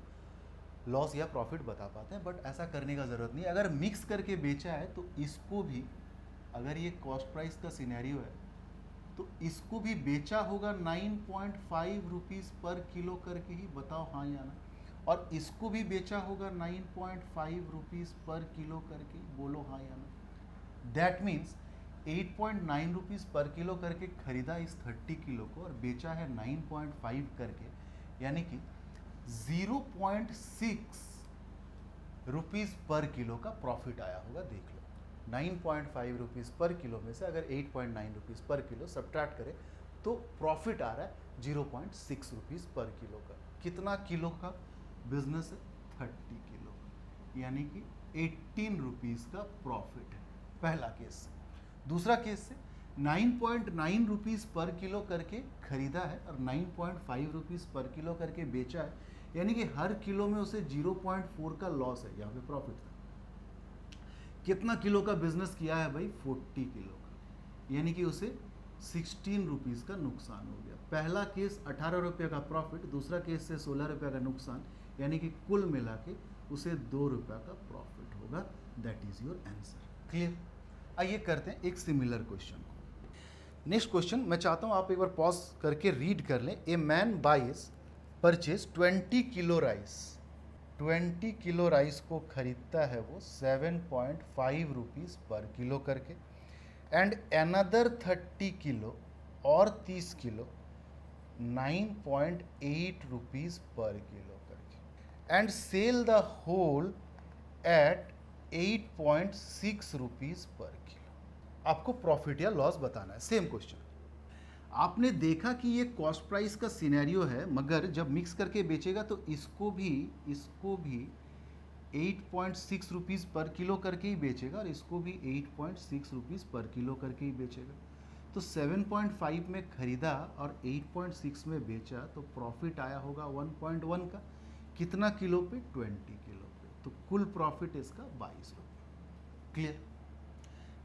लॉस या प्रॉफिट बता पाते हैं। बट ऐसा करने का ज़रूरत नहीं है। अगर मिक्स करके बेचा है तो इसको भी, अगर ये कॉस्ट प्राइस का सिनेरियो है तो इसको भी बेचा होगा 9.5 रुपीज़ पर किलो करके ही, बताओ हाँ या ना। और इसको भी बेचा होगा 9.5 रुपीज़ पर किलो करके, बोलो हाँ या ना। That means 8.9 rupees per kilo करके खरीदा इस 30 किलो को और बेचा है 9.5 करके, यानी कि 0.6 रुपीज़ पर किलो का प्रॉफिट आया होगा। देख लो, 9.5 रुपीज़ पर किलो में से अगर 8.9 रुपीज़ पर किलो सब्ट्रैक्ट करें तो प्रॉफिट आ रहा है 0.6 रुपीज़ पर किलो का। कितना किलो का बिजनेस है? 30 किलो का, यानी कि 18 रुपीज़ का प्रॉफिट है पहला केस से। दूसरा केस से 9.9 रुपीज़ पर किलो करके खरीदा है और 9.5 रुपीज़ पर किलो करके बेचा है, यानी कि हर किलो में उसे 0.4 का लॉस है, यहाँ पे प्रॉफिट था। कितना किलो का बिजनेस किया है भाई? 40 किलो का, यानी कि उसे 16 रुपीज़ का नुकसान हो गया। पहला केस 18 रुपये का प्रॉफिट, दूसरा केस से 16 रुपये का नुकसान, यानी कि कुल मिला के उसे 2 रुपये का प्रॉफिट होगा। That is your answer. Clear? आइए करते हैं एक सिमिलर क्वेश्चन को। नेक्स्ट क्वेश्चन मैं चाहता हूं आप एक बार पॉज करके रीड कर लें। A man buys purchase 20 kilo rice. 20 kilo rice को खरीदता है वो 7.5 रुपीज़ पर किलो करके, एंड अनदर 30 किलो और 30 किलो 9.8 रुपीज़ पर किलो करके, and sell the whole at 8.6 rupees per kilo. आपको प्रॉफिट या लॉस बताना है। Same question. आपने देखा कि ये कॉस्ट प्राइस का सिनेरियो है, मगर जब मिक्स करके बेचेगा तो इसको भी 8.6 रुपीज़ पर किलो करके ही बेचेगा और इसको भी 8.6 रुपीज़ पर किलो करके ही बेचेगा। तो 7.5 में खरीदा और 8.6 में बेचा तो प्रॉफिट आया होगा 1.1 का। कितना किलो पे? 20 किलो पे। तो कुल प्रॉफिट इसका 22 रुपये। क्लियर?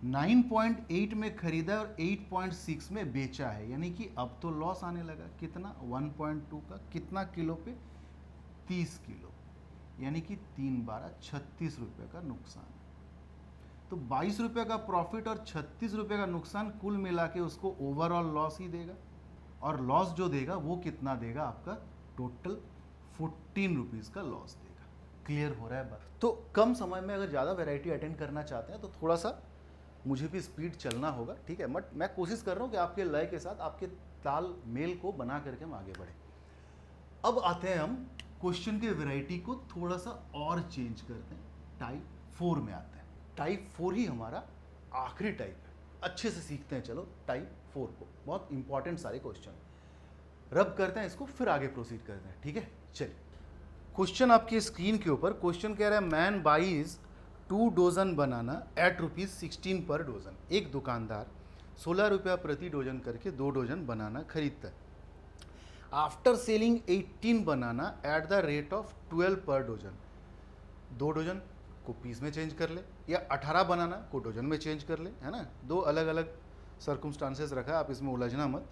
9.8 में खरीदा और 8.6 में बेचा है, यानी कि अब तो लॉस आने लगा। कितना? 1.2 का। कितना किलो पे? 30 किलो, यानी कि 3 12 36 रुपये का नुकसान। तो 22 रुपये का प्रॉफिट और 36 रुपये का नुकसान, कुल मिला के उसको ओवरऑल लॉस ही देगा। और लॉस जो देगा वो कितना देगा? आपका टोटल 14 रुपीज़ का लॉस देगा। क्लियर हो रहा है बात? तो कम समय में अगर ज़्यादा वैरायटी अटेंड करना चाहते हैं तो थोड़ा सा मुझे भी स्पीड चलना होगा, ठीक है। बट मैं कोशिश कर रहा हूँ कि आपके लय के साथ आपके ताल मेल को बना करके हम आगे बढ़े। अब आते हैं हम क्वेश्चन के वैरायटी को थोड़ा सा और चेंज करते हैं। टाइप 4 में आते हैं। टाइप 4 ही हमारा आखिरी टाइप है। अच्छे से सीखते हैं चलो टाइप 4 को। बहुत इंपॉर्टेंट सारे क्वेश्चन रब करते हैं इसको, फिर आगे प्रोसीड करते हैं, ठीक है। चलिए, क्वेश्चन आपकी स्क्रीन के ऊपर। क्वेश्चन कह रहा है मैन बाइज 2 डोजन बनाना एट ₹16 पर डोजन। एक दुकानदार 16 रुपया प्रति डोजन करके 2 डोजन बनाना खरीदता है। After selling 18 banana at the rate of 12 पर डोजन। 2 डोजन को पीस में चेंज कर ले, या 18 बनाना को डोजन में चेंज कर ले, है ना। 2 अलग अलग सर्कमस्टांसेस रखा है, आप इसमें उलझना मत।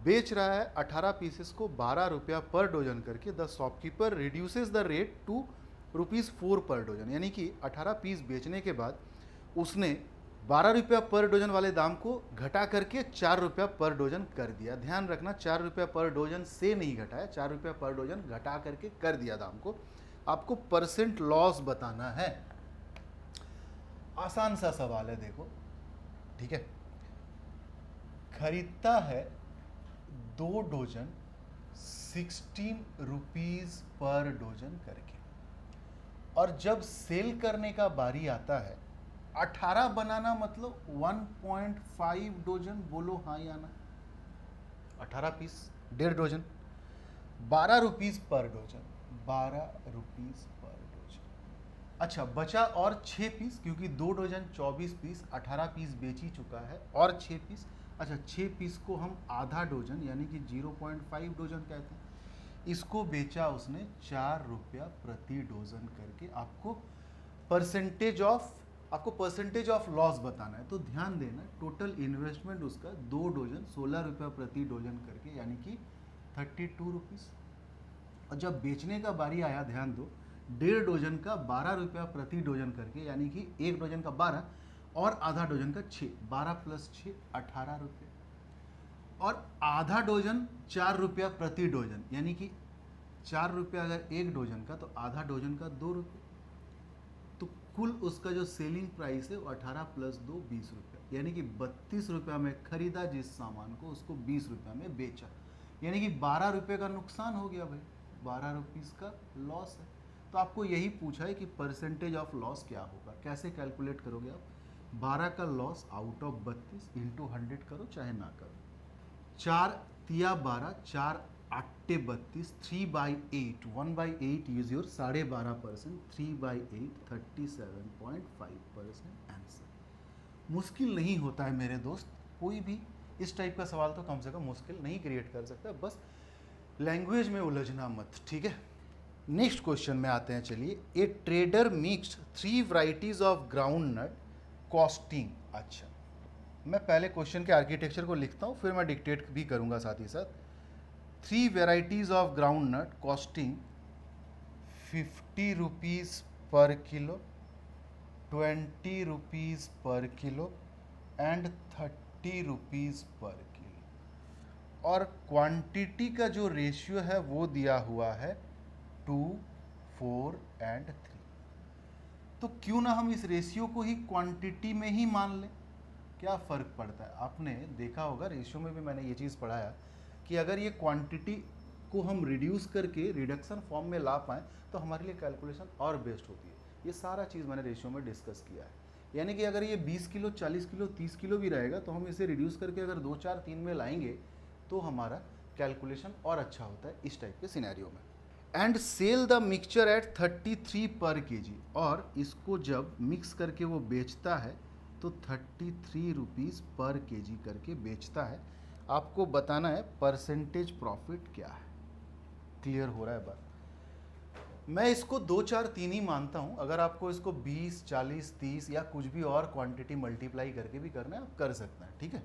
बेच रहा है 18 पीसेस को 12 रुपया पर डोजन करके। The shopkeeper reduces the rate to ₹4 per dozen, यानी कि 18 पीस बेचने के बाद उसने 12 रुपया पर डोजन वाले दाम को घटा करके 4 रुपया पर डोजन कर दिया। ध्यान रखना, 4 रुपया पर डोजन से नहीं घटाया, 4 रुपया पर डोजन घटा करके कर दिया दाम को। आपको परसेंट लॉस बताना है। आसान सा सवाल है, देखो, ठीक है। खरीदता है 2 डोजन 16 रुपीज़ पर डोजन करके, और जब सेल करने का बारी आता है 18 बनाना मतलब 1.5 डोजन, बोलो हाँ या ना। 18 पीस 1.5 डोजन, 12 रुपीज़ पर डोजन, 12 रुपीज़ पर डोजन। अच्छा, बचा और 6 पीस, क्योंकि 2 डोजन 24 पीस, 18 पीस बेच ही चुका है, और 6 पीस। अच्छा, 6 पीस को हम आधा डोजन यानी कि 0.5 डोजन कहते हैं, इसको बेचा उसने 4 रुपया प्रति डोजन करके। आपको परसेंटेज ऑफ लॉस बताना है। तो ध्यान देना, टोटल इन्वेस्टमेंट उसका 2 डोजन 16 रुपया प्रति डोजन करके, यानी कि 32 रुपीज़। और जब बेचने का बारी आया, ध्यान दो, 1.5 डोजन का 12 रुपया प्रति डोजन करके, यानी कि 1 डोजन का 12 और आधा डोजन का 6, 12 प्लस 6 18 रुपये। और आधा डोजन 4 रुपया प्रति डोजन, यानी कि 4 रुपया अगर 1 डोजन का, तो आधा डोजन का 2 रुपये। तो कुल उसका जो सेलिंग प्राइस है वो 18 प्लस 2 20 रुपया, यानी कि 32 रुपया में खरीदा जिस सामान को, उसको 20 रुपया में बेचा, यानी कि 12 रुपये का नुकसान हो गया भाई, 12 रुपीज़ का लॉस है। तो आपको यही पूछा है कि परसेंटेज ऑफ लॉस क्या होगा। कैसे कैलकुलेट करोगे आप? 12 का लॉस आउट ऑफ 32 इंटू 100 करो चाहे ना करो। 4 तिया 12, 4 8 32, 3/8, 1/8 यूज योर 12.5%, 3/8 37.5% आंसर। मुश्किल नहीं होता है मेरे दोस्त, कोई भी इस टाइप का सवाल तो कम से कम मुश्किल नहीं क्रिएट कर सकता, बस लैंग्वेज में उलझना मत, ठीक है। नेक्स्ट क्वेश्चन में आते हैं, चलिए। A trader mixed 3 varieties of ground nut costing. अच्छा, मैं पहले क्वेश्चन के आर्किटेक्चर को लिखता हूँ, फिर मैं डिक्टेट भी करूँगा साथ ही साथ। 3 varieties of ground nut costing 50 rupees per kilo, 20 rupees per kilo and 30 rupees per kilo. और क्वांटिटी का जो रेशियो है वो दिया हुआ है 2, 4 एंड 3। तो क्यों ना हम इस रेशियो को ही क्वांटिटी में ही मान लें, क्या फ़र्क पड़ता है। आपने देखा होगा रेशियो में भी मैंने ये चीज़ पढ़ाया कि अगर ये क्वांटिटी को हम रिड्यूस करके रिडक्शन फॉर्म में ला पाएँ तो हमारे लिए कैलकुलेशन और बेस्ट होती है। ये सारा चीज़ मैंने रेशियो में डिस्कस किया है। यानी कि अगर ये 20 किलो, 40 किलो, 30 किलो भी रहेगा तो हम इसे रिड्यूस करके अगर 2, 4, 3 में लाएंगे तो हमारा कैलकुलेशन और अच्छा होता है इस टाइप के सिनेरियो में। And sell the mixture at 33 per KG. और इसको जब मिक्स करके वो बेचता है तो 33 रुपीज़ पर केजी करके बेचता है। आपको बताना है परसेंटेज प्रॉफिट क्या है। क्लियर हो रहा है बात? मैं इसको 2, 4, 3 ही मानता हूँ। अगर आपको इसको 20, 40, 30 या कुछ भी और क्वांटिटी मल्टीप्लाई करके भी करना है आप कर सकते हैं, ठीक है।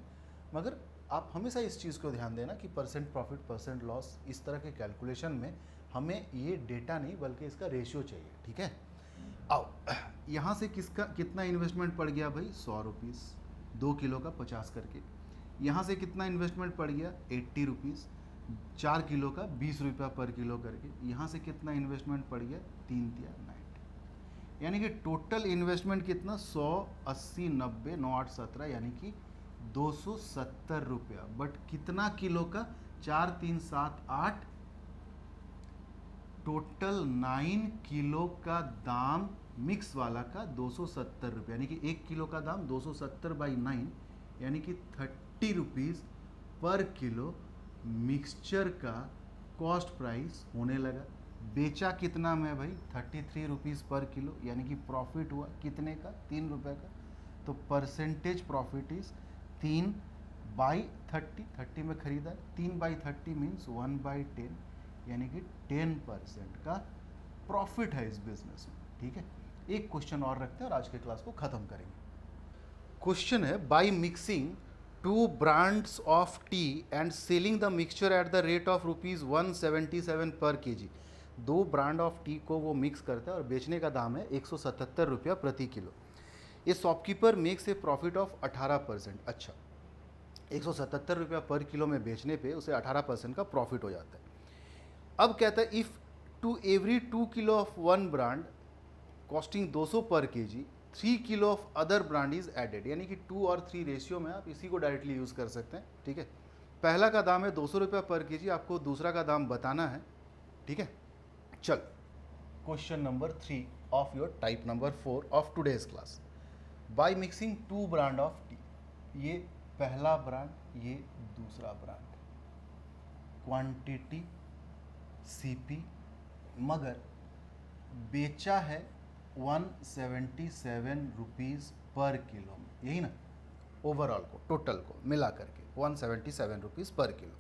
मगर आप हमेशा इस चीज़ को ध्यान देना कि परसेंट प्रॉफिट, परसेंट लॉस, इस तरह के कैलकुलेशन में हमें ये डेटा नहीं बल्कि इसका रेशियो चाहिए, ठीक है। आओ, यहाँ से किसका कितना इन्वेस्टमेंट पड़ गया भाई? 100 रुपीज़, 2 किलो का 50 करके। यहाँ से कितना इन्वेस्टमेंट पड़ गया? 80 रुपीज़, 4 किलो का 20 रुपया पर किलो करके। यहाँ से कितना इन्वेस्टमेंट पड़ गया? 3 तिया 90, यानी कि टोटल इन्वेस्टमेंट कितना? 100, 80, 90, 9, 8, 17, यानी कि 270 रुपया। बट कितना किलो का? 4, 3, 7, 8, टोटल 9 किलो का दाम मिक्स वाला का 270 रुपये, यानी कि 1 किलो का दाम 270/9, यानी कि 30 रुपीज़ पर किलो मिक्सचर का कॉस्ट प्राइस होने लगा। बेचा कितना में भाई? 33 रुपीज़ पर किलो, यानी कि प्रॉफिट हुआ कितने का? 3 रुपये का। तो परसेंटेज प्रॉफिट इज 3/30, 30 में खरीदा, 3/30 मीन्स 1/10, यानी कि 10% का प्रॉफिट है इस बिजनेस में, ठीक है। एक क्वेश्चन और रखते हैं और आज के क्लास को खत्म करेंगे। क्वेश्चन है, by mixing 2 brands of T and selling the mixture at the rate of ₹177 पर केजी। 2 ब्रांड ऑफ टी को वो मिक्स करता है और बेचने का दाम है 177 रुपया प्रति किलो। ये shopkeeper makes a profit of 18%। अच्छा, 177 रुपया पर किलो में बेचने पे उसे 18% का प्रॉफिट हो जाता है। अब कहता है, if to every 2 kilo of one brand costing 200 per KG, 3 kilo of other brand is added, यानी कि 2 और 3 रेशियो में आप इसी को डायरेक्टली यूज़ कर सकते हैं, ठीक है। पहला का दाम है 200 रुपया पर केजी, आपको दूसरा का दाम बताना है, ठीक है। चल, question number 3 of your type number 4 of today's class. By mixing 2 brand of T, ये पहला ब्रांड, ये दूसरा ब्रांड, क्वांटिटी CP, मगर बेचा है 177 रुपीज़ पर किलो में, यही ना, ओवरऑल को, टोटल को मिला करके 177 रुपीज़ पर किलो।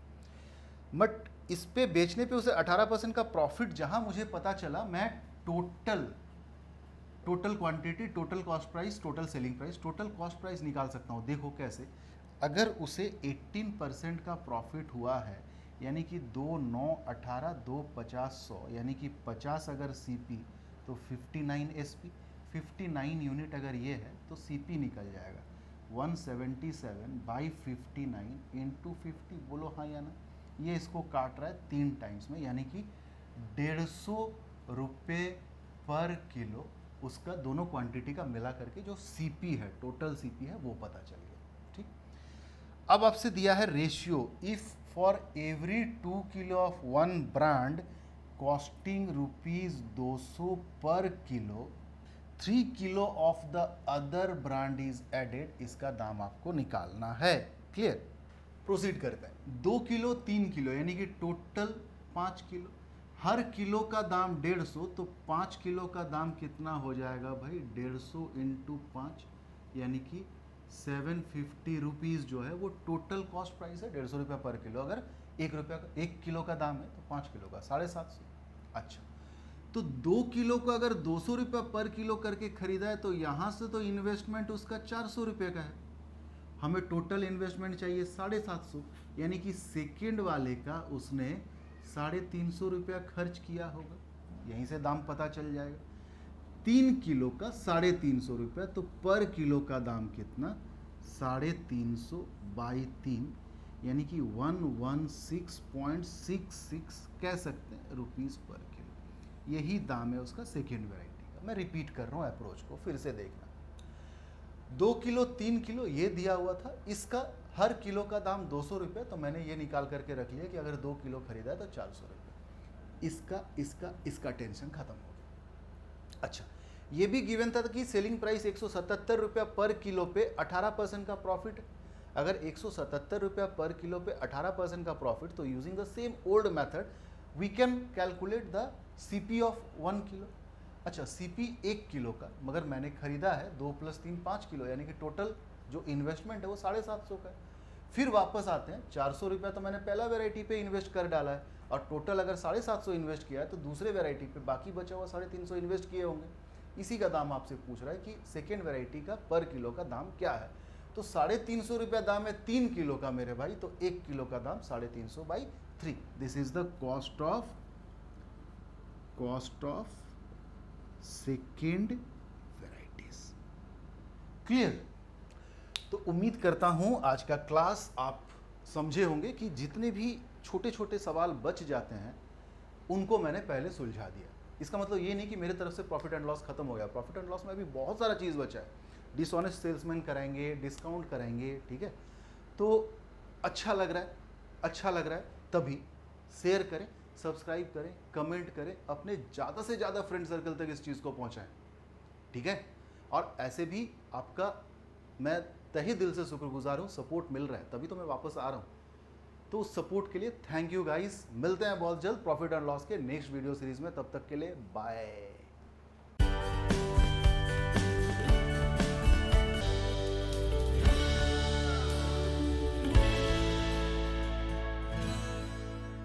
बट इस पे बेचने पे उसे 18% का प्रॉफिट जहां मुझे पता चला, मैं total quantity, total cost price, total selling price, total cost price निकाल सकता हूँ। देखो कैसे, अगर उसे 18% का प्रॉफिट हुआ है, यानी कि 2 9 18 2 50 100, यानी कि 50 अगर सीपी तो 59 एसपी, 59 यूनिट अगर ये है तो सीपी निकल जाएगा 177 बाई 59 इंटू 50। बोलो हाँ या ना। ये इसको काट रहा है 3 टाइम्स में, यानी कि 150 रुपये पर किलो उसका दोनों क्वांटिटी का मिला करके जो सीपी है, टोटल सीपी है, वो पता चल गया। ठीक, अब आपसे दिया है ratio, if for every 2 kilo of one brand costing ₹200 per kilo 3 kilo of the other brand is added, इसका दाम आपको निकालना है। क्लियर, प्रोसीड करते हैं। 2 किलो 3 किलो यानी कि टोटल 5 किलो, हर किलो का दाम 150, तो 5 किलो का दाम कितना हो जाएगा भाई, 150 इंटू 5, यानी कि 750 रुपीज़ जो है वो टोटल कॉस्ट प्राइस है, 150 रुपया पर किलो। अगर 1 किलो का दाम है तो 5 किलो का 750। अच्छा, तो 2 किलो का अगर 200 रुपया पर किलो करके खरीदा है तो यहाँ से तो इन्वेस्टमेंट उसका 400 रुपये का है, हमें टोटल इन्वेस्टमेंट चाहिए 750, यानी कि सेकेंड वाले का उसने 350 रुपया खर्च किया होगा, यहीं से दाम पता चल जाएगा। 3 किलो का 350 रुपया, तो पर किलो का दाम कितना, 350 बाई 3, यानी कि 116.66 कह सकते हैं रुपीज़ पर किलो। यही दाम है उसका सेकेंड वैरायटी का। मैं रिपीट कर रहा हूँ अप्रोच को, फिर से देखना। 2 किलो 3 किलो ये दिया हुआ था, इसका हर किलो का दाम 200 रुपये, तो मैंने ये निकाल करके रख लिया कि अगर 2 किलो खरीदा है तो 400 रुपये। इसका टेंशन खत्म हो गया। अच्छा, ये भी गिवन था कि सेलिंग प्राइस 177 रुपया पर किलो पे 18% का प्रॉफिट है। अगर 177 रुपया पर किलो पे 18% का प्रॉफिट, तो using the same old method we can calculate the CP of 1 kilo. अच्छा, सीपी 1 किलो का, मगर मैंने खरीदा है 2 + 3 5 किलो, यानी कि टोटल जो इन्वेस्टमेंट है वो 750 का है। फिर वापस आते हैं, 400 रुपया तो मैंने पहला वेराइटी पे इन्वेस्ट कर डाला है, और टोटल अगर 750 इन्वेस्ट किया है तो दूसरे वेराइटी पे बाकी बचा हुआ 350 इन्वेस्ट किए होंगे। इसी का दाम आपसे पूछ रहा है कि सेकेंड वेराइटी का पर किलो का दाम क्या है। तो 350 रुपया दाम है 3 किलो का मेरे भाई, तो 1 किलो का दाम 350 by 3। This is the cost of second varieties. Clear? तो उम्मीद करता हूं आज का क्लास आप समझे होंगे कि जितने भी छोटे छोटे सवाल बच जाते हैं उनको मैंने पहले सुलझा दिया। इसका मतलब ये नहीं कि मेरे तरफ से प्रॉफिट एंड लॉस खत्म हो गया। प्रॉफिट एंड लॉस में भी बहुत सारा चीज़ बचा है। डिसऑनेस्ट सेल्समैन कराएंगे, डिस्काउंट कराएंगे, ठीक है। तो अच्छा लग रहा है तभी शेयर करें, सब्सक्राइब करें, कमेंट करें, अपने ज़्यादा से ज़्यादा फ्रेंड सर्कल तक इस चीज़ को पहुँचाएं, ठीक है। और ऐसे भी आपका मैं तहे दिल से शुक्रगुजार हूँ, सपोर्ट मिल रहा है तभी तो मैं वापस आ रहा हूँ। तो उस सपोर्ट के लिए थैंक यू गाइस। मिलते हैं बहुत जल्द प्रॉफिट एंड लॉस के नेक्स्ट वीडियो सीरीज में, तब तक के लिए बाय।